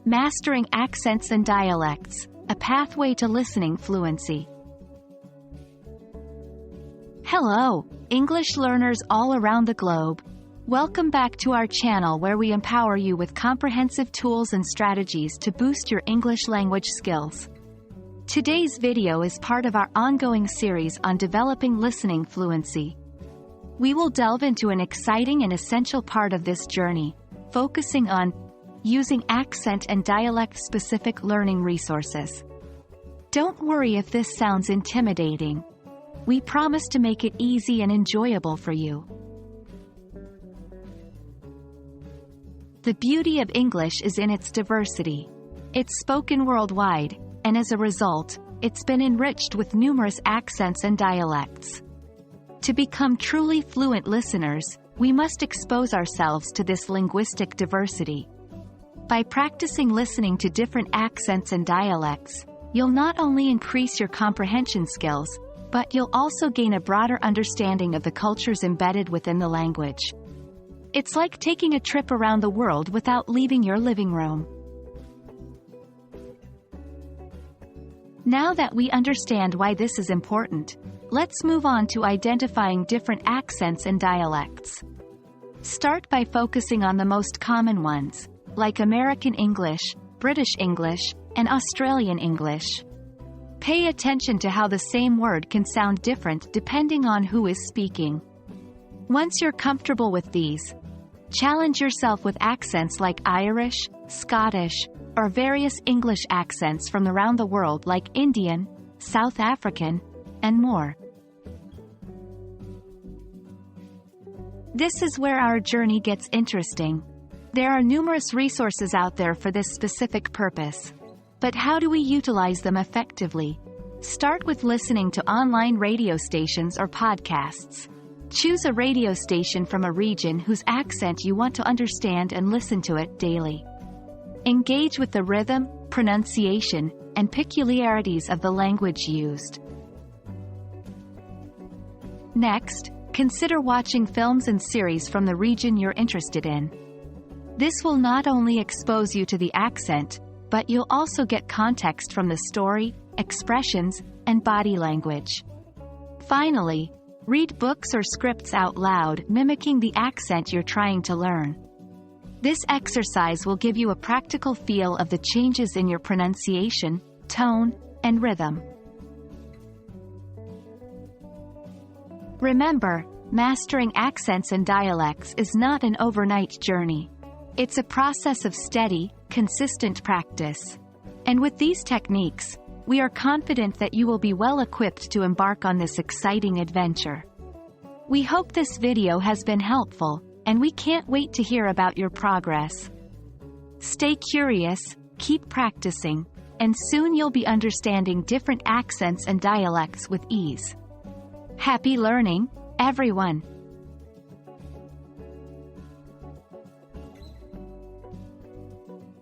Mastering Accents and Dialects, a Pathway to Listening Fluency. Hello, English learners all around the globe. Welcome back to our channel where we empower you with comprehensive tools and strategies to boost your English language skills. Today's video is part of our ongoing series on developing listening fluency. We will delve into an exciting and essential part of this journey, focusing on using accent and dialect-specific learning resources. Don't worry if this sounds intimidating. We promise to make it easy and enjoyable for you. The beauty of English is in its diversity. It's spoken worldwide, and as a result, it's been enriched with numerous accents and dialects. To become truly fluent listeners, we must expose ourselves to this linguistic diversity. By practicing listening to different accents and dialects, you'll not only increase your comprehension skills, but you'll also gain a broader understanding of the cultures embedded within the language. It's like taking a trip around the world without leaving your living room. Now that we understand why this is important, let's move on to identifying different accents and dialects. Start by focusing on the most common ones, like American English, British English, and Australian English. Pay attention to how the same word can sound different depending on who is speaking. Once you're comfortable with these, challenge yourself with accents like Irish, Scottish, or various English accents from around the world like Indian, South African, and more. This is where our journey gets interesting. There are numerous resources out there for this specific purpose. But how do we utilize them effectively? Start with listening to online radio stations or podcasts. Choose a radio station from a region whose accent you want to understand and listen to it daily. Engage with the rhythm, pronunciation, and peculiarities of the language used. Next, consider watching films and series from the region you're interested in. This will not only expose you to the accent, but you'll also get context from the story, expressions, and body language. Finally, read books or scripts out loud mimicking the accent you're trying to learn. This exercise will give you a practical feel of the changes in your pronunciation, tone, and rhythm. Remember, mastering accents and dialects is not an overnight journey. It's a process of steady, consistent practice. And with these techniques, we are confident that you will be well equipped to embark on this exciting adventure. We hope this video has been helpful, and we can't wait to hear about your progress. Stay curious, keep practicing, and soon you'll be understanding different accents and dialects with ease. Happy learning, everyone!